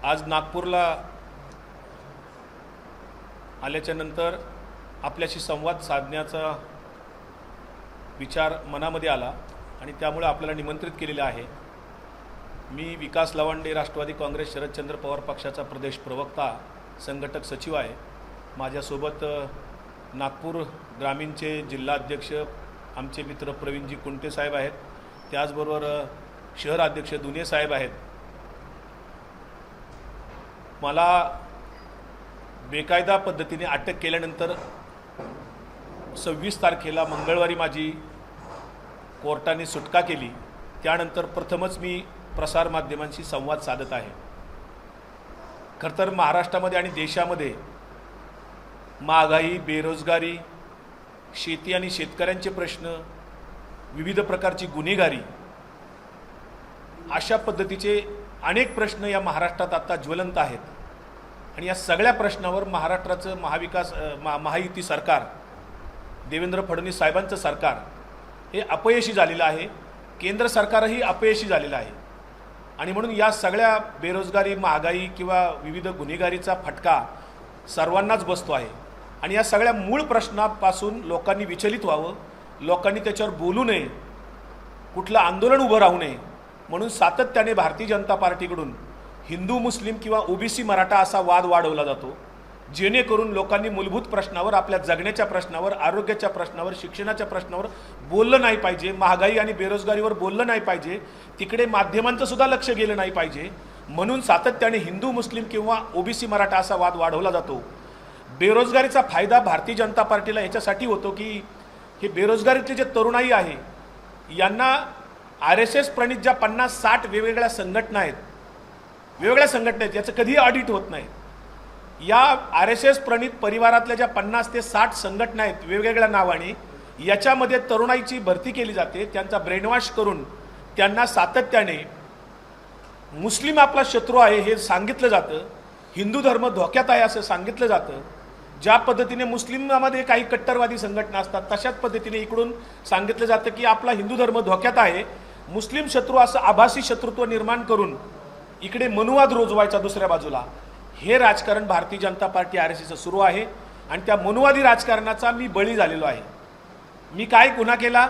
आज नागपूरला आल्याच्या नंतर आपल्याशी संवाद साधण्याचा विचार मनामध्ये आला आणि त्यामुळे आपल्याला निमंत्रित केलेले आहे। मी विकास लवांडे, राष्ट्रवादी काँग्रेस शरदचंद्र पवार पक्षाचा प्रदेश प्रवक्ता, संघटक सचिव आहे। माझ्यासोबत नागपूर ग्रामीणचे जिल्हाध्यक्ष आमचे मित्र प्रवीणजी कुंटे साहेब आहेत, त्याचबरोबर शहर अध्यक्ष दुने साहेब आहेत। मला बेकायदा पद्धतीने अटक केल्यानंतर 26 तारखेला मंगळवारी माझी कोर्टाने सुटका केली। त्यानंतर प्रथमच मी प्रसार माध्यमांशी संवाद साधत आहे। खरं तर महाराष्ट्रामध्ये आणि देशामध्ये महागाई, बेरोजगारी, शेती आणि शेतकऱ्यांचे प्रश्न, विविध प्रकारची गुन्हेगारी, अशा पद्धतीचे अनेक प्रश्न या महाराष्ट्रात आता ज्वलंत आहेत आणि या सगळ्या प्रश्नावर महाराष्ट्राचं महायुती सरकार, देवेंद्र फडणवीस साहेबांचं सरकार हे अपयशी झालेलं आहे। केंद्र सरकारही अपयशी झालेलं आहे आणि म्हणून या सगळ्या बेरोजगारी, महागाई किंवा विविध गुन्हेगारीचा फटका सर्वांनाच बसतो आहे आणि या सगळ्या मूळ प्रश्नापासून लोकांनी विचलित व्हावं, लोकांनी त्याच्यावर बोलू नये, कुठलं आंदोलन उभं राहू नये म्हणून सातत्याने भारतीय जनता पार्टीकडून हिंदू मुस्लिम किंवा ओबीसी मराठा असा वाद वाढवला जातो, जेणेकरून लोकांनी मूलभूत प्रश्नावर, आपल्या जगण्याच्या प्रश्नावर, आरोग्याच्या प्रश्नावर, शिक्षणाच्या प्रश्नावर बोललं नाही पाहिजे, महागाई आणि बेरोजगारीवर बोललं नाही पाहिजे, तिकडे माध्यमांचं सुद्धा लक्ष गेलं नाही पाहिजे म्हणून सातत्याने हिंदू मुस्लिम किंवा ओबीसी मराठा असा वाद वाढवला जातो। बेरोजगारीचा फायदा भारतीय जनता पार्टीला याच्यासाठी होतो की हे बेरोजगारीतले जे तरुणाई आहे यांना RSS प्रणित ज्या 50-60 वेगवेगळ्या संघटना आहेत, याचं कधीही ऑडिट होत नाही। या RSS प्रणित परिवारातल्या ज्या 50 ते 60 संघटना आहेत वेगवेगळ्या नावाने, याच्यामध्ये तरुणाईची भरती केली जाते, त्यांचा ब्रेनवॉश करून त्यांना सातत्याने मुस्लिम आपला शत्रू आहे हे सांगितलं जातं, हिंदू धर्म धोक्यात आहे असं सांगितलं जातं। ज्या पद्धतीने मुस्लिमामध्ये काही कट्टरवादी संघटना असतात तशाच पद्धतीने इकडून सांगितलं जातं की आपला हिंदू धर्म धोक्यात आहे, मुस्लिम शत्रू असं आभासी शत्रुत्व निर्माण करून इकडे मनुवाद रोजवायचा दुसऱ्या बाजूला, हे राजकारण भारतीय जनता पार्टी RSS सुरू आहे आणि त्या मनुवादी राजकारणाचा मी बळी झालेलो आहे। मी काय गुन्हा केला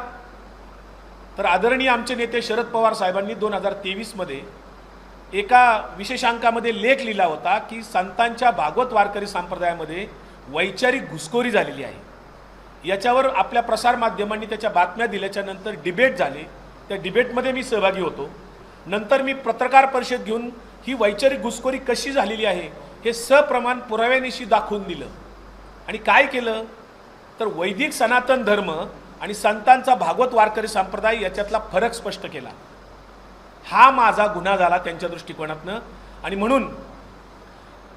तर आदरणीय आमचे नेते शरद पवार साहेबांनी 2023 मध्ये एका विशेषांकामध्ये लेख लिहिला होता की संतांच्या भागवत वारकरी संप्रदायामध्ये वैचारिक घुसखोरी झालेली आहे। याच्यावर आपल्या प्रसार माध्यमांनी त्याच्या बातम्या दिल्याच्या नंतर डिबेट झाले, त्या डिबेटमध्ये मी सहभागी होतो। नंतर मी पत्रकार परिषद घेऊन ही वैचारिक घुसखोरी कशी झालेली आहे हे सप्रमाण पुराव्यानिशी दाखवून दिलं आणि काय केलं तर वैदिक सनातन धर्म आणि संतांचा भागवत वारकरी संप्रदाय याच्यातला फरक स्पष्ट केला। हा माझा गुन्हा झाला त्यांच्या दृष्टिकोनातनं आणि म्हणून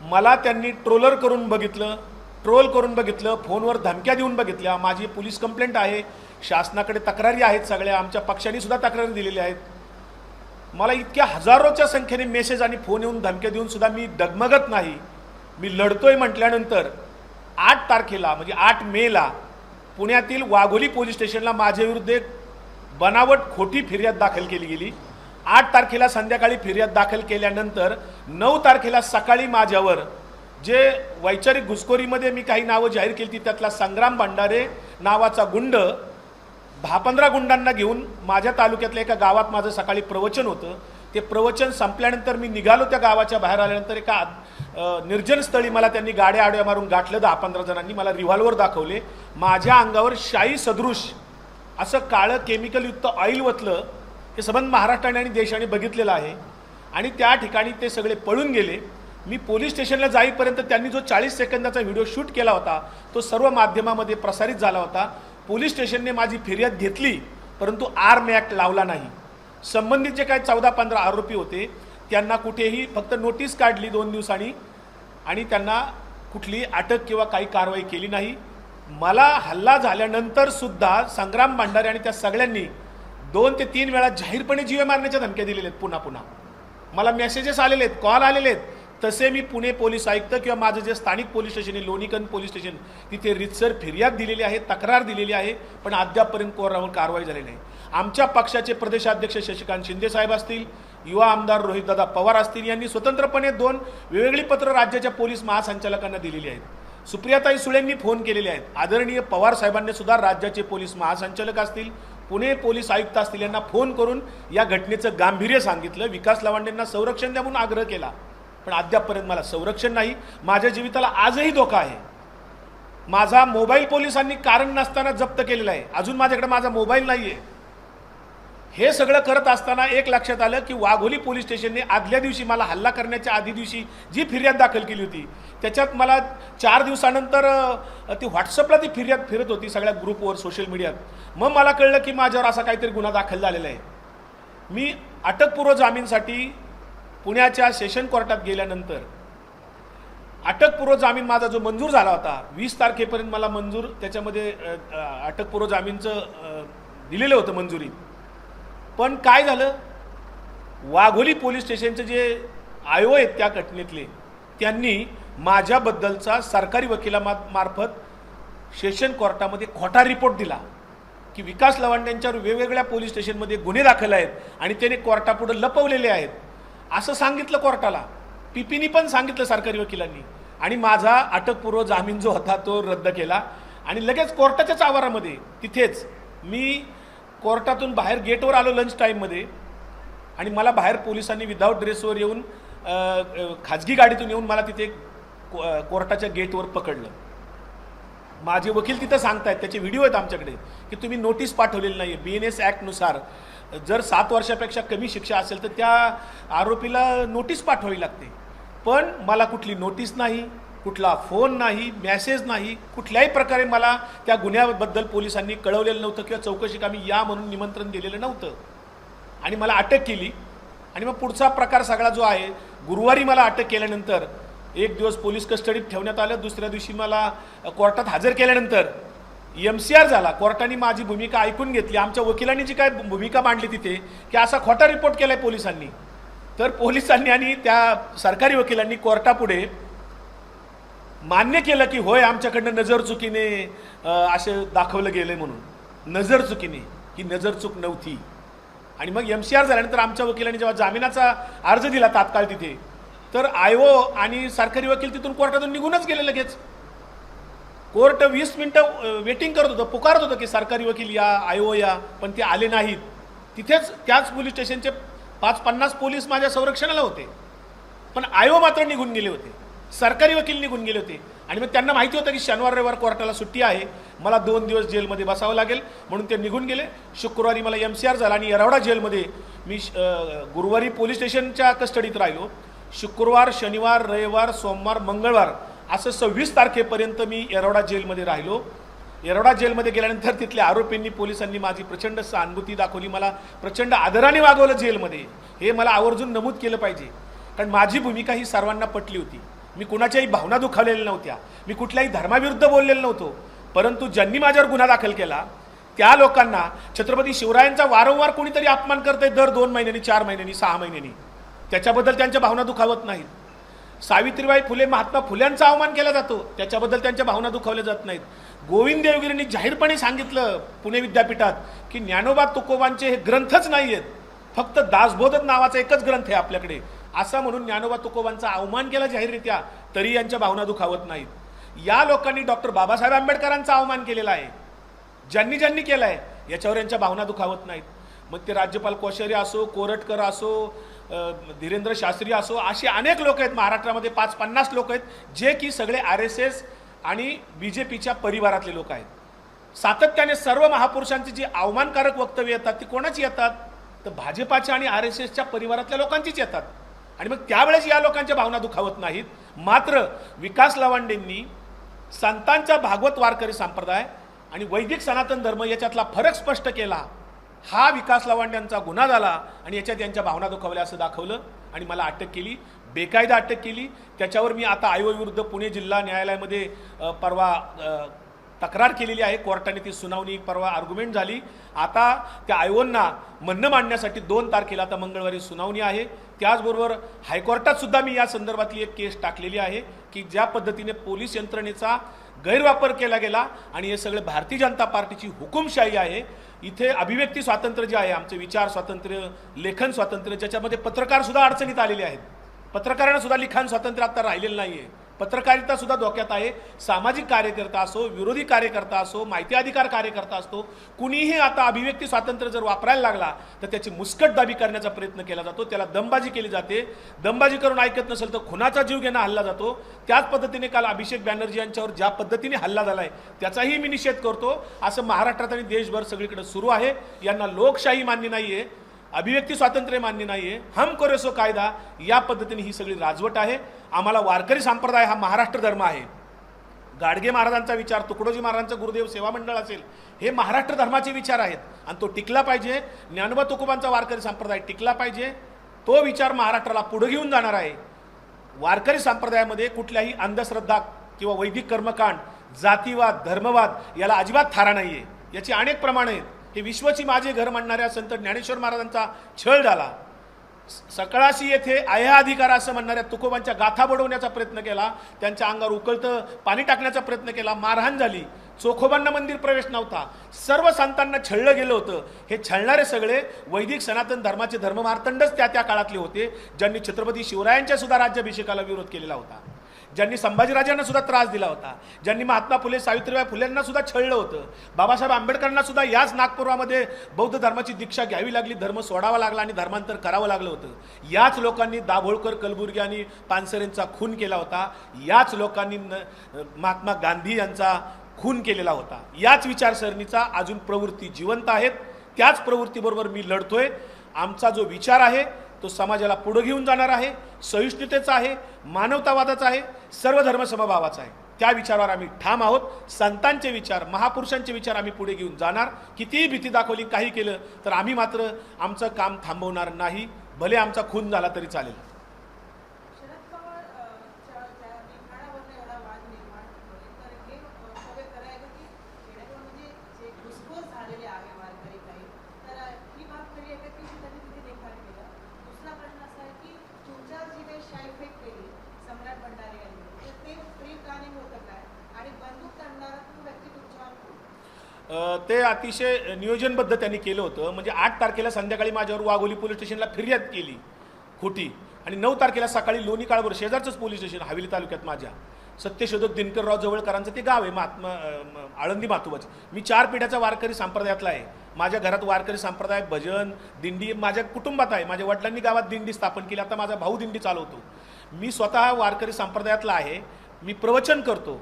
मला त्यांनी ट्रोल करून बघितलं, फोनवर धमक्या देऊन बघितल्या। माझी पोलीस कंप्लेंट आहे, शासनाकडे तक्रारी आहेत, सगळ्या आमच्या पक्षाने सुद्धा तक्रारी दिलेल्या आहेत। मला इतक्या हजारोच्या संख्येने मेसेज आणि फोन येऊन धमक्या देऊन सुद्धा मी डगमगत नाही, मी लढतोय म्हटल्यानंतर 8 तारखेला म्हणजे 8 मेला पुण्यातील वाघोली पोलीस स्टेशनला माझ्याविरुद्ध एक बनावट खोटी फिर्याद दाखल केली गेली। 8 तारखेला संध्याकाळी फिर्याद दाखल केल्यानंतर 9 तारखेला सकाळी माझ्यावर जे वैचारिक घुसखोरीमध्ये मी काही नावं जाहीर केली त्यातला संग्राम भंडारे नावाचा गुंड 10-15 गुंडांना घेऊन माझ्या तालुक्यातल्या एका गावात माझं सकाळी प्रवचन होतं। ते प्रवचन संपल्यानंतर मी निघालो, त्या गावाच्या बाहेर आल्यानंतर एका निर्जन स्थळी मला त्यांनी गाड्या आड्या मारून गाठलं। 10-15 जणांनी मला रिव्हॉल्वर दाखवले, माझ्या अंगावर शाई सदृश असं काळं केमिकलयुक्त ऑइल वतलं। हे संबंध महाराष्ट्राने आणि देशाने बघितलेलं आहे आणि त्या ठिकाणी ते सगळे पळून गेले। मी पोलीस स्टेशनला जाईपर्यंत त्यांनी जो 40 सेकंदाचा व्हिडिओ शूट केला होता तो सर्व माध्यमामध्ये प्रसारित झाला होता। पोलीस स्टेशनने माझी फिर्याद घेतली परंतु आर्म ॲक्ट लावला नाही। संबंधित जे काही 14-15 आरोपी होते त्यांना कुठेही फक्त नोटीस काढली 2 दिवसांनी आणि त्यांना कुठलीही अटक किंवा काही कारवाई केली नाही। मला हल्ला झाल्यानंतर सुद्धा संग्राम भंडारे आणि त्या सगळ्यांनी 2 ते 3 वेळा जाहीरपणे जीवे मारण्याच्या धमक्या दिलेल्या आहेत। पुन्हा मला मेसेजेस आलेले आहेत, कॉल आलेले आहेत। तसे मी पुणे पोलीस आयुक्त किंवा माझं जे स्थानिक पोलीस स्टेशन आहे लोणीकंद पोलीस स्टेशन तिथे रितसर फिर्याद दिलेली आहे, तक्रार दिलेली आहे, पण अद्यापपर्यंत कोणावर कारवाई झाली नाही। आमच्या पक्षाचे प्रदेशाध्यक्ष शशिकांत शिंदे साहेब असतील, युवा आमदार रोहितदादा पवार असतील यांनी स्वतंत्रपणे 2 वेगवेगळी पत्र राज्याच्या पोलीस महासंचालकांना दिलेली आहेत। सुप्रियाताई सुळेंनी फोन केलेले आहेत। आदरणीय पवार साहेबांनी सुद्धा राज्याचे पोलीस महासंचालक असतील, पुणे पोलीस आयुक्त असतील यांना फोन करून या घटनेचं गांभीर्य सांगितलं, विकास लवांडेंना संरक्षण द्या म्हणून आग्रह केला, पण अद्यापपर्यंत मला संरक्षण नाही। माझ्या जीविताला आजही धोका आहे। माझा मोबाईल पोलिसांनी कारण नसताना जप्त केलेला आहे, अजून माझ्याकडे माझा मोबाईल नाही आहे। हे सगळं करत असताना एक लक्षात आलं की वाघोली पोलीस स्टेशनने आदल्या दिवशी मला हल्ला करण्याच्या आधी दिवशी जी फिर्याद दाखल केली होती त्याच्यात मला 4 दिवसानंतर ती व्हॉट्सअपला ती फिर्याद फिरत होती सगळ्या ग्रुपवर, सोशल मीडियात। मग मला कळलं की माझ्यावर असा काहीतरी गुन्हा दाखल झालेला आहे। मी अटकपूर्व जामीनसाठी पुण्याच्या सेशन कोर्टात गेल्यानंतर अटकपूर्व जामीन माझा जो मंजूर झाला होता 20 तारखेपर्यंत मला मंजूर त्याच्यामध्ये अटकपूर्व जामीनचं दिलेलं होतं मंजुरी, पण काय झालं, वाघोली पोलीस स्टेशनचे जे आयो आहेत त्या घटनेतले त्यांनी माझ्याबद्दलचा सरकारी वकिलामार्फत सेशन कोर्टामध्ये खोटा रिपोर्ट दिला की विकास लवांडेंच्यावर वेगवेगळ्या पोलीस स्टेशनमध्ये गुन्हे दाखल आहेत आणि त्याने कोर्टापुढे लपवलेले आहेत असं सांगितलं कोर्टाला। पीपीनी पण सांगितलं सरकारी वकिलांनी, आणि माझा अटकपूर्व जामीन जो होता तो रद्द केला। आणि लगेच कोर्टाच्याच आवारामध्ये तिथेच मी कोर्टातून बाहेर गेटवर आलो लंच टाईममध्ये, आणि मला बाहेर पोलिसांनी विदाऊट ड्रेसवर येऊन खाजगी गाडीतून येऊन मला तिथे कोर्टाच्या गेटवर पकडलं। माझे वकील तिथं सांगतायत, त्याचे व्हिडिओ आहेत आमच्याकडे, की तुम्ही नोटीस पाठवलेली नाही आहे। BNS ॲक्टनुसार जर 7 वर्षापेक्षा कमी शिक्षा असेल तर त्या आरोपीला नोटीस पाठवावी लागते, पण मला कुठली नोटीस नाही, कुठला फोन नाही, मेसेज नाही, कुठल्याही प्रकारे मला त्या गुन्ह्याबद्दल पोलिसांनी कळवलेलं नव्हतं किंवा चौकशी कामी या म्हणून निमंत्रण दिलेलं नव्हतं, आणि मला अटक केली। आणि मग पुढचा प्रकार सगळा जो आहे, गुरुवारी मला अटक केल्यानंतर 1 दिवस पोलीस कस्टडीत ठेवण्यात आलं, दुसऱ्या दिवशी मला कोर्टात हजर केल्यानंतर MCR झाला। कोर्टाने माझी भूमिका ऐकून घेतली, आमच्या वकिलांनी जी काय भूमिका मांडली तिथे की असा खोटा रिपोर्ट केलाय पोलिसांनी, तर पोलिसांनी आणि त्या सरकारी वकिलांनी कोर्टापुढे मान्य केलं की होय आमच्याकडनं नजरचुकीने असे दाखवलं गेले म्हणून। नजरचुकीने, ही नजरचूक नव्हती। आणि मग MCR झाल्यानंतर आमच्या वकिलांनी जेव्हा जामिनाचा अर्ज दिला तात्काळ तिथे, तर आयो आणि सरकारी वकील तिथून कोर्टातून निघूनच गेले लगेच। कोर्ट 20 मिनिटं वेटिंग करत होतं, पुकारत होतं की सरकारी वकील या, आयो या, पण ते आले नाहीत। तिथेच त्याच पोलीस स्टेशनचे 50 पोलीस माझ्या संरक्षणाला होते, पण आयो मात्र निघून गेले होते, सरकारी वकील निघून गेले होते। आणि मग त्यांना माहिती होतं की शनिवार रविवार कोर्टाला सुट्टी आहे, मला 2 दिवस जेलमध्ये बसावं लागेल, म्हणून ते निघून गेले। शुक्रवारी मला MCR झाला आणि येरवडा जेलमध्ये मी गुरुवारी पोलीस स्टेशनच्या कस्टडीत राहिलो। शुक्रवार, शनिवार, रविवार, सोमवार, मंगळवार असं 26 तारखेपर्यंत मी येरवडा जेलमध्ये राहिलो। येरवडा जेलमध्ये गेल्यानंतर तिथल्या आरोपींनी, पोलिसांनी माझी प्रचंड सहानुभूती दाखवली, मला प्रचंड आदराने वागवलं जेलमध्ये। हे मला आवर्जून नमूद केलं पाहिजे, कारण माझी भूमिका ही सर्वांना पटली होती। मी कुणाच्याही भावना दुखावलेल्या नव्हत्या, मी कुठल्याही धर्माविरुद्ध बोललेलो नव्हतो, परंतु ज्यांनी माझ्यावर गुन्हा दाखल केला त्या लोकांना छत्रपती शिवरायांचा वारंवार कोणीतरी अपमान करतंय, दर 2 महिन्यांनी, 4 महिन्यांनी, 6 महिन्यांनी, त्याच्याबद्दल त्यांच्या भावना दुखावत नाहीत। सावित्रीबाई फुले, महात्मा फुल्यांचा अवमान केला जातो, त्याच्याबद्दल त्यांच्या भावना दुखावल्या जात नाहीत। गोविंद देवगिरींनी जाहीरपणे सांगितलं पुणे विद्यापीठात की ज्ञानोबा तुकोबांचे हे ग्रंथच नाही आहेत, फक्त दासबोधन नावाचा एकच ग्रंथ आहे आपल्याकडे, असा म्हणून ज्ञानोबा तुकोबांचा अवमान केला जाहीररित्या, तरी यांच्या भावना दुखावत नाहीत। या लोकांनी डॉक्टर बाबासाहेब आंबेडकरांचा अवमान केलेला आहे, ज्यांनी ज्यांनी केला आहे, याच्यावर यांच्या भावना दुखावत नाहीत। मग ते राज्यपाल कोश्यारी असो, कोरटकर असो, धीरेंद्र शास्त्री असो, असे अनेक लोक आहेत महाराष्ट्रामध्ये, 50 लोक आहेत जे की सगळे RSS आणि BJPच्या परिवारातले लोक आहेत। सातत्याने सर्व महापुरुषांची जी अवमानकारक वक्तव्य येतात ती कोणाची येतात, तर भाजपाच्या आणि RSSच्या परिवारातल्या लोकांचीच येतात। आणि मग त्यावेळेस या लोकांच्या भावना दुखावत नाहीत। मात्र विकास लवांडेंनी संतांचा भागवत वारकरी संप्रदाय आणि वैदिक सनातन धर्म याच्यातला फरक स्पष्ट केला, हा विकास लवांड्यांचा गुन्हा झाला आणि याच्यात यांच्या भावना दुखावल्या असं दाखवलं आणि मला अटक केली, बेकायदा अटक केली। त्याच्यावर मी आता आयो विरुद्ध पुणे जिल्हा न्यायालयामध्ये परवा तक्रार केलेली आहे। कोर्टाने ती सुनावणी परवा आर्ग्युमेंट झाली। आता त्या आयोंना म्हणणं मांडण्यासाठी 2 तारखेला आता मंगळवारी सुनावणी आहे, त्याचबरोबर हायकोर्टात सुद्धा मी या संदर्भातली एक केस टाकलेली आहे की ज्या पद्धतीने पोलीस यंत्रणेचा गैरवापर केला गेला आणि हे सगळे भारतीय जनता पार्टीची हुकुमशाही आहे। इथे अभिव्यक्ती स्वातंत्र्य जे आहे, आमचे विचार स्वातंत्र्य, लेखन स्वातंत्र्य, ज्याच्यामध्ये पत्रकार सुद्धा अडचणीत आलेले आहेत, पत्रकारांना सुद्धा लिखाण स्वातंत्र्य आता राहिलेलं नाही आहे, पत्रकारिता सुद्धा धोक्यात आहे। सामाजिक कार्यकर्ता असो, विरोधी कार्यकर्ता असो, माहिती अधिकार कार्यकर्ता असतो, कुणीही आता अभिव्यक्ती स्वातंत्र्य जर वापरायला लागला तर त्याची मुस्कटदाबी करण्याचा प्रयत्न केला जातो, त्याला दमबाजी केली जाते, दमबाजी करून ऐकत नसेल तर खुनाचा जीव घेणं हल्ला जातो। त्याच पद्धतीने काल अभिषेक बॅनर्जी यांच्यावर ज्या पद्धतीने हल्ला झालाय त्याचाही मी निषेध करतो। असं महाराष्ट्रात आणि देशभर सगळीकडे सुरू आहे। यांना लोकशाही मान्य नाहीये, अभिव्यक्ती स्वातंत्र्य मान्य नाहीये, हम करे सो कायदा, या पद्धतीने ही सगळी राजवट आहे। आम्हाला वारकरी संप्रदाय हा महाराष्ट्र धर्म आहे। गाडगे महाराजांचा विचार, तुकडोजी महाराजांचं गुरुदेव सेवा मंडळ असेल, हे महाराष्ट्र धर्माचे विचार आहेत आणि तो टिकला पाहिजे। ज्ञानोबा तुकोबांचा वारकरी संप्रदाय टिकला पाहिजे, तो विचार महाराष्ट्राला पुढे घेऊन जाणार आहे। वारकरी संप्रदायामध्ये कुठल्याही अंधश्रद्धा किंवा वैदिक कर्मकांड, जातीवाद, धर्मवाद याला अजिबात थारा नाहीये। याची अनेक प्रमाणे आहेत। हे विश्वची माझे घर म्हणणाऱ्या संत ज्ञानेश्वर महाराजांचा छळ झाला। सकळाशी येथे अह्या अधिकार असं म्हणणाऱ्या तुकोबांच्या गाथा बडवण्याचा प्रयत्न केला, त्यांच्या अंगावर उकळतं पाणी टाकण्याचा प्रयत्न केला, मारहाण झाली, चोखोबांना मंदिर प्रवेश नव्हता, सर्व संतांना छळलं गेलं होतं। हे छळणारे सगळे वैदिक सनातन धर्माचे धर्ममार्तंडच त्या काळातले होते, ज्यांनी छत्रपती शिवरायांच्या सुद्धा राज्याभिषेकाला विरोध केलेला होता, ज्यांनी संभाजीराजांना सुद्धा त्रास दिला होता, ज्यांनी महात्मा फुले सावित्रीबाई फुलेंना सुद्धा छळलं होतं, बाबासाहेब आंबेडकरांना सुद्धा याच नागपूरमध्ये बौद्ध धर्माची दीक्षा घ्यावी लागली, धर्म सोडावा लागला आणि धर्मांतर करावं लागलं होतं। याच लोकांनी दाभोळकर, कलबुर्गी आणि पानसरेंचा खून केला होता, याच लोकांनी महात्मा गांधी यांचा खून केलेला होता। याच विचारसरणीचा अजून प्रवृत्ती जिवंत आहेत, त्याच प्रवृत्तीबरोबर मी लढतोय। आमचा जो विचार आहे तो समाजाला पुढे घेऊन जाणार आहे, सहिष्णुतेचा आहे, मानवतावादाचा आहे, सर्व धर्म समभावाचा आहे। त्या विचारावर आम्ही ठाम आहोत। संतांचे विचार, महापुरुषांचे विचार आम्ही पुढे घेऊन जाणार। कितीही भीती दाखवली, काही केलं तर आम्ही मात्र आमचं काम थांबवणार नाही, भले आमचा खून झाला तरी चालेल। ते अतिशय नियोजनबद्ध त्यांनी केलं होतं। म्हणजे 8 तारखेला संध्याकाळी माझ्यावर वाघोली पोलीस स्टेशनला फिर्याद केली खोटी, आणि 9 तारखेला सकाळी लोणी काळभोर शेजारचंच पोलीस स्टेशन हवेली तालुक्यात माझ्या सत्यशोधक दिनकरराव जवळकरांचं ते गाव आहे, आळंदी मातुबाचं। मी 4 पिढ्याचा वारकरी संप्रदायातला आहे। माझ्या घरात वारकरी संप्रदाय, भजन, दिंडी माझ्या कुटुंबात आहे। माझ्या वडिलांनी गावात दिंडी स्थापन केली, आता माझा भाऊ दिंडी चालवतो। मी स्वतः वारकरी संप्रदायातला आहे। मी प्रवचन करतो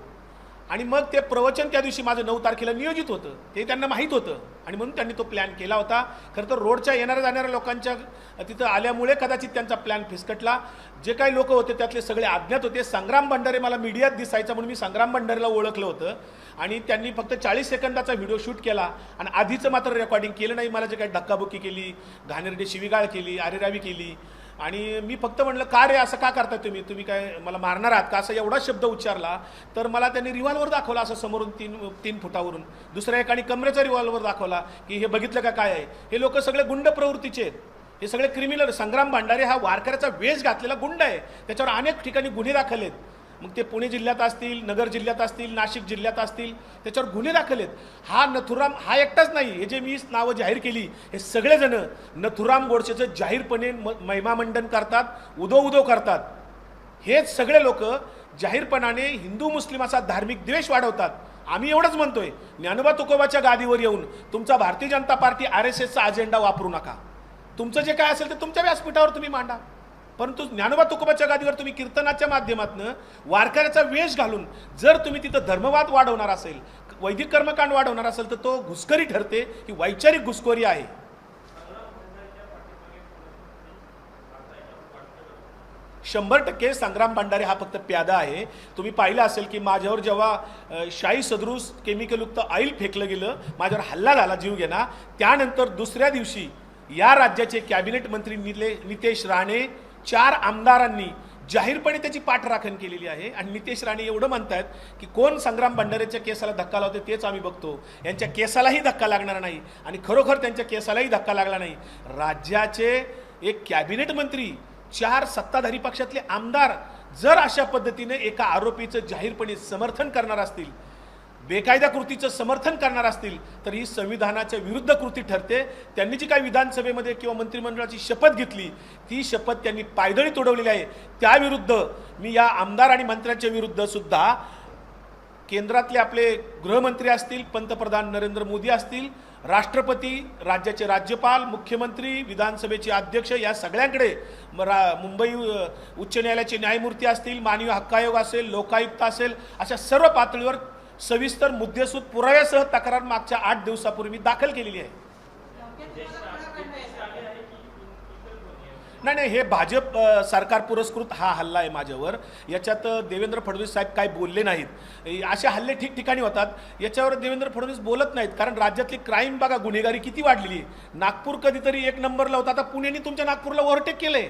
आणि मग ते प्रवचन त्या दिवशी माझं 9 तारखेला नियोजित होतं, ते त्यांना माहीत होतं आणि म्हणून त्यांनी तो प्लॅन केला होता। खरं तर रोडच्या येणाऱ्या जाणाऱ्या लोकांच्या तिथं आल्यामुळे कदाचित त्यांचा प्लॅन फिसकटला। जे काही लोक होते त्यातले सगळे अज्ञात होते। संग्राम भंडारे मला मीडियात दिसायचा म्हणून मी संग्राम भंडारेला ओळखलं होतं आणि त्यांनी फक्त 40 सेकंदाचा व्हिडिओ शूट केला आणि आधीचं मात्र रेकॉर्डिंग केलं नाही। मला जे काही धक्काबुक्की केली, घाणेरडी शिवीगाळ केली, अरेरावी केली आणि मी फक्त म्हणलं का रे असं का करताय तुम्ही काय मला मारणार आहात का, असा एवढा शब्द उच्चारला तर मला त्यांनी रिव्हॉल्वर दाखवला असं समोरून 3 फुटावरून। दुसऱ्या एकाने कमरेचा रिव्हॉल्वर दाखवला की हे बघितलं का काय आहे। हे लोक सगळे गुंड प्रवृत्तीचे आहेत, हे सगळे क्रिमिनल। संग्राम भंडारे हा वारकऱ्याचा वेश घातलेला गुंड आहे, त्याच्यावर अनेक ठिकाणी गुन्हे दाखल आहेत। मग ते पुणे जिल्ह्यात असतील, नगर जिल्ह्यात असतील, नाशिक जिल्ह्यात असतील, त्याच्यावर गुन्हे दाखल आहेत। हा नथुराम हा एकटाच नाही, हे जे मी नावं जाहीर केली हे सगळेजण नथुराम गोडसेचं जाहीरपणे महिमामंडन करतात, उदो करतात। हेच सगळे लोक जाहीरपणाने हिंदू मुस्लिमाचा धार्मिक द्वेष वाढवतात। आम्ही एवढंच म्हणतोय, ज्ञानोबा तुकोबाच्या गादीवर येऊन तुमचा भारतीय जनता पार्टी RSSचा अजेंडा वापरू नका। तुमचं जे काय असेल ते तुमच्या व्यासपीठावर तुम्ही मांडा, परंतु ज्ञानोबा तुकोबाच्या गादीवर तुम्ही कीर्तनाच्या माध्यमातून वारकऱ्याचा वेश घालून जर तुम्ही तिथं धर्मवाद वाढवणार असेल, वैदिक कर्मकांड वाढवणार असेल तर तो घुसखोरी ठरते, ही वैचारिक घुसखोरी आहे। 100% संग्राम भंडारे हा फक्त प्यादा आहे। तुम्ही पाहिलं असेल की माझ्यावर जेव्हा शाई सदृश केमिकलयुक्त ऑइल फेकलं गेलं, माझ्यावर हल्ला झाला जीव घेणा, त्यानंतर दुसऱ्या दिवशी या राज्याचे कॅबिनेट मंत्री नितेश राणे, 4 आमदारांनी जाहीरपणे त्याची पाठराखण केलेली आहे। आणि नितेश राणे एवढं म्हणतात की कोण संग्राम भंडारेच्या केसाला धक्का लावते तेच आम्ही बघतो, यांच्या केसालाही धक्का लागणार नाही। आणि खरोखर त्यांच्या केसालाही धक्का लागला नाही। राज्याचे एक कॅबिनेट मंत्री 4 सत्ताधारी पक्षातले आमदार जर अशा पद्धतीने एका आरोपीचं जाहीरपणे समर्थन करणार असतील, बेकायदा कृतीचं समर्थन करणार असतील, तर ही संविधानाच्या विरुद्ध कृती ठरते. त्यांनी जी काही विधानसभेमध्ये किंवा मंत्रिमंडळाची शपथ घेतली, ती शपथ त्यांनी पायदळी तोडवलेली आहे. त्याविरुद्ध मी या आमदार आणि मंत्र्यांच्या विरुद्ध सुद्धा केंद्रातले आपले गृहमंत्री असतील, पंतप्रधान नरेंद्र मोदी असतील, राष्ट्रपती, राज्याचे राज्यपाल, मुख्यमंत्री, विधानसभेचे अध्यक्ष या सगळ्यांकडे, मुंबई उच्च न्यायालयाचे न्यायमूर्ती असतील, मानवी हक्क आयोग असेल, लोकायुक्त असेल, अशा सर्व पातळीवर सविस्तर मुद्देसूद पुराव्यासह तक्रार मागच्या 8 दिवसापूर्वी दाखल केलेली आहे. नाही, हे भाजप सरकार पुरस्कृत हा हल्ला आहे माझ्यावर. याच्यात देवेंद्र फडणवीस साहेब काय बोलले नाहीत. असे हल्ले ठिकठिकाणी होतात, याच्यावर देवेंद्र फडणवीस बोलत नाहीत. कारण राज्यातली क्राईम बघा, गुन्हेगारी किती वाढलेली आहे. नागपूर कधीतरी 1 नंबरला होता, आता पुण्याने तुमच्या नागपूरला ओव्हरटेक केलंय.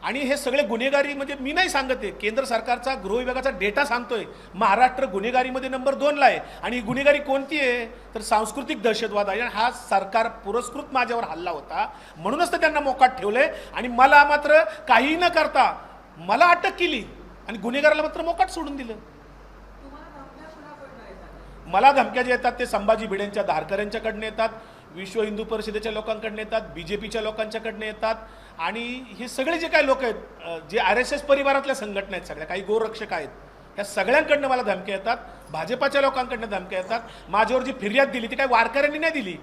आणि हे सगळे गुन्हेगारी म्हणजे मी नाही सांगते, केंद्र सरकारचा गृह विभागाचा डेटा सांगतोय. महाराष्ट्र गुन्हेगारीमध्ये नंबर 2ला आहे. आणि ही गुन्हेगारी कोणती आहे, तर सांस्कृतिक दहशतवाद आहे. हा सरकार पुरस्कृत माझ्यावर हल्ला होता, म्हणूनच तर त्यांना मोकाट ठेवलंय. आणि मला मात्र काही न करता मला अटक केली आणि गुन्हेगाराला मात्र मोकाट सोडून दिलं. मला धमक्या जे येतात ते संभाजी भिडेंच्या धारकऱ्यांच्याकडनं येतात, विश्व हिंदू परिषदेच्या लोकांकडनं येतात, बीजेपीच्या लोकांच्याकडनं येतात. आणि हे सगळे जे काही लोक आहेत, जे RSS परिवारातल्या संघटना आहेत, सगळ्या काही गोरक्षक आहेत, या सगळ्यांकडनं मला धमक्या येतात. भाजपाच्या लोकांकडनं धमक्या येतात. माझ्यावर जी फिर्याद दिली ती काही वारकऱ्यांनी नाही दिली.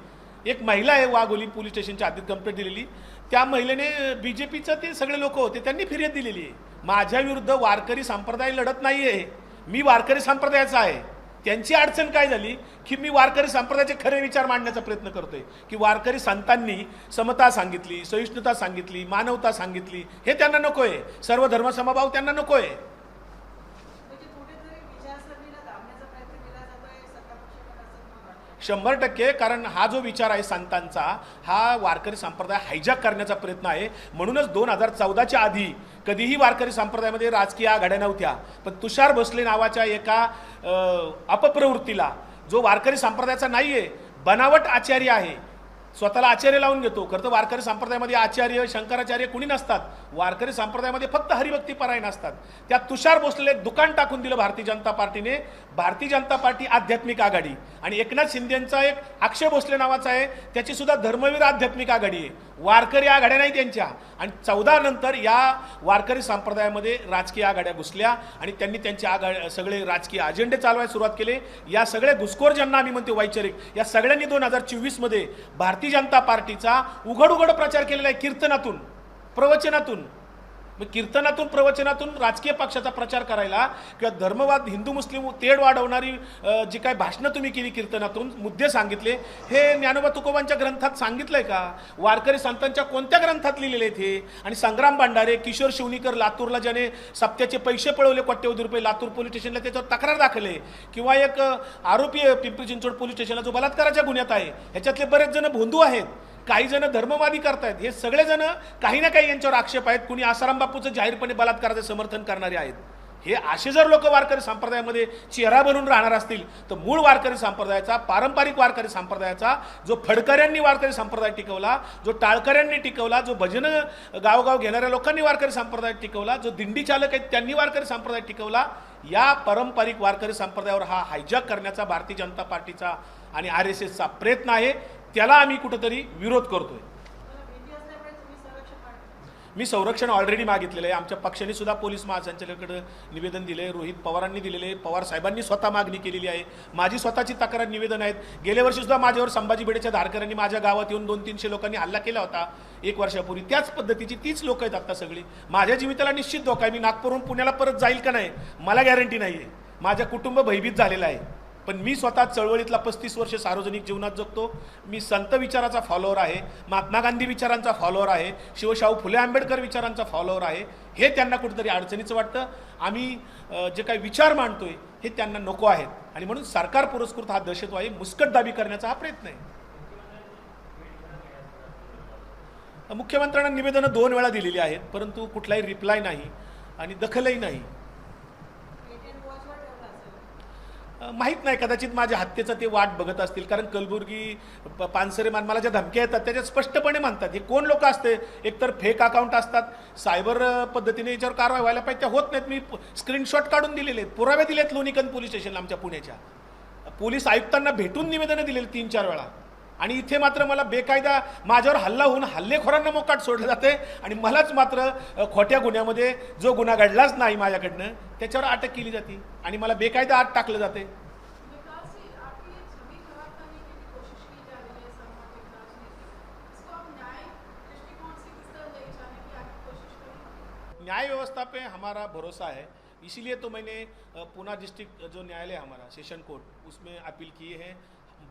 एक महिला आहे वाघोली पोलीस स्टेशनच्या आधीच कंप्लेंट दिलेली, त्या महिलेने BJPचं ते सगळे लोक होते त्यांनी फिर्याद दिलेली आहे. माझ्या विरुद्ध वारकरी संप्रदाय लढत नाही आहे, मी वारकरी संप्रदायाचा आहे. त्यांची अडचण काय झाली की मी वारकरी संप्रदायाचे खरे विचार मांडण्याचा प्रयत्न करतोय, की वारकरी संतांनी समता सांगितली, सहिष्णुता सांगितली, मानवता सांगितली, हे त्यांना नकोय. सर्व धर्मसमभाव त्यांना नकोय. 100%. कारण हा जो विचार आहे संतांचा, हा वारकरी संप्रदाय हायजॅक करण्याचा प्रयत्न आहे. म्हणूनच 2014च्या आधी कधीही वारकरी संप्रदायामध्ये राजकीय आघाड्या नव्हत्या. पण तुषार भोसले नावाच्या एका अपप्रवृत्तीला, जो वारकरी संप्रदायाचा नाहीये, बनावट आचार्य आहे, स्वतःला आचार्य लावून घेतो. खरं तर वारकरी संप्रदायामध्ये आचार्य, शंकराचार्य कुणी नसतात. वारकरी संप्रदायामध्ये फक्त हरिभक्ती परायण असतात. त्या तुषार भोसलेला एक दुकान टाकून दिलं भारतीय जनता पार्टीने. भारतीय जनता पार्टी आध्यात्मिक आघाडी, आणि एकनाथ शिंदेंचा एक अक्षय भोसले नावाचा आहे, त्याची सुद्धा धर्मवीर आध्यात्मिक आघाडी आहे. वारकरी आघाड्या नाही त्यांच्या. आणि 14 नंतर या वारकरी संप्रदायामध्ये राजकीय आघाड्या घुसल्या आणि त्यांनी त्यांचे सगळे राजकीय अजेंडे चालवायला सुरुवात केले. या सगळ्या घुसखोर ज्यांना आम्ही म्हणतो वैचारिक, या सगळ्यांनी 2024 मध्ये भारतीय जनता पार्टीचा उघड उघड प्रचार केलेला आहे. कीर्तनातून, प्रवचनातून, कीर्तनातून, प्रवचनातून राजकीय पक्षाचा प्रचार करायला, किंवा धर्मवाद, हिंदू मुस्लिम तेढ वाढवणारी जी काही भाषणं तुम्ही केली, कीर्तनातून मुद्दे सांगितले, हे ज्ञानोबा तुकोबांच्या ग्रंथात सांगितलंय का? वारकरी संतांच्या कोणत्या ग्रंथात लिहिलेले आहेत हे? आणि संग्राम भांडारे, किशोर शिवणीकर लातूरला ज्याने सप्त्याचे पैसे पळवले कोट्यवधी रुपये, लातूर पोलीस स्टेशनला त्याच्यावर तक्रार दाखल आहे. किंवा एक आरोपी पिंपरी चिंचवड पोलीस स्टेशनला जो बलात्काराच्या गुन्ह्यात आहे, ह्याच्यातले बरेच जण भोंदू आहेत, काही जण धर्मवादी करतायत. हे सगळेजण काही ना काही यांच्यावर आक्षेप आहेत. कुणी आसाराम बापूचं जाहीरपणे बलात्काराचे समर्थन करणारे आहेत. हे असे जर लोक वारकरी संप्रदायामध्ये चेहरा बनून राहणार असतील, तर मूळ वारकरी संप्रदायाचा, पारंपरिक वारकरी संप्रदायाचा, जो फडकऱ्यांनी वारकरी संप्रदाय टिकवला, जो टाळकऱ्यांनी टिकवला, जो भजन गावगाव घेणाऱ्या लोकांनी वारकरी संप्रदाय टिकवला, जो दिंडी चालक आहेत त्यांनी वारकरी संप्रदाय टिकवला, या पारंपरिक वारकरी संप्रदायावर हा हायजॅक करण्याचा भारतीय जनता पार्टीचा आणि RSSचा प्रयत्न आहे. त्याला आम्ही कुठेतरी विरोध करतोय. मी संरक्षण ऑलरेडी मागितलेलं आहे. आमच्या पक्षाने सुद्धा पोलीस महासंचालकांकडे निवेदन दिले, रोहित पवारांनी दिलेले, पवार साहेबांनी स्वतः मागणी केलेली आहे. माझी स्वतःची तक्रार निवेदन आहेत. गेल्या वर्षी सुद्धा माझ्यावर संभाजी भिडेच्या धारकऱ्यांनी माझ्या गावात येऊन 200-300 लोकांनी हल्ला केला होता 1 वर्षापूर्वी. त्याच पद्धतीची तीच लोक आहेत आता सगळी. माझ्या जीविताला निश्चित धोका आहे. मी नागपूरहून पुण्याला परत जाईल का नाही मला गॅरंटी नाही आहे. माझं कुटुंब भयभीत झालेलं आहे. पण मी स्वतः चळवळीतला 35 वर्ष सार्वजनिक जीवनात जगतो. मी संत विचाराचा फॉलोअर आहे, महात्मा गांधी विचारांचा फॉलोअर आहे, शिवशाहू फुले आंबेडकर विचारांचा फॉलोअर आहे. हे त्यांना कुठेतरी अडचणीचं वाटतं. आम्ही जे काही विचार मांडतोय हे त्यांना नको आहेत, आणि म्हणून सरकार पुरस्कृत हा दहशतवादी मुस्कटदाबी करण्याचा हा प्रयत्न आहे. मुख्यमंत्र्यांना निवेदनं 2 वेळा दिलेली आहेत, परंतु कुठलाही रिप्लाय नाही आणि दखलही नाही. माहीत नाही, कदाचित माझ्या हत्येचं ते वाट बघत असतील. कारण कलबुर्गी पानसरे मला ज्या धमक्या येतात त्याच्यात स्पष्टपणे म्हणतात हे कोण लोक असते. एकतर फेक अकाउंट असतात, सायबर पद्धतीने याच्यावर कारवाई व्हायला पाहिजे, त्या होत नाहीत. मी स्क्रीनशॉट काढून दिलेले आहेत, पुरावे दिलेत लोणीकंद पोलीस स्टेशनला आमच्या पुण्याच्या. पोलीस आयुक्तांना भेटून निवेदनं दिलेली 3-4 वेळा. आणि इथे मात्र मला बेकायदा माझ्यावर हल्ला होऊन हल्लेखोरांना मोकाट सोडलं जाते आणि मलाच मात्र खोट्या गुन्ह्यामध्ये जो गुन्हा घडलाच नाही माझ्याकडनं त्याच्यावर अटक केली जाते आणि मला बेकायदा आत टाकलं जाते. न्याय व्यवस्था पे हमारा भरोसा है, इसीलिए तो मैंने पुणे डिस्ट्रिक्ट जो न्यायालय हमारा सेशन कोर्ट उसमें अपील की है,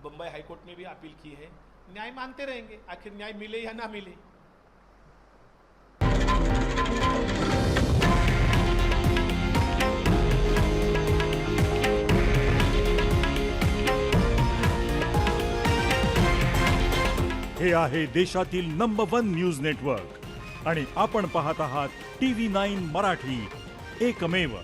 बम्बई हाई कोर्ट में भी अपील की है. न्याय मांगते रहेंगे, आखिर न्याय मिले या ना मिले. हे आहे देशातील नंबर 1 न्यूज नेटवर्क आणि आपण पाहत आहात TV9 मराठी, एकमेव.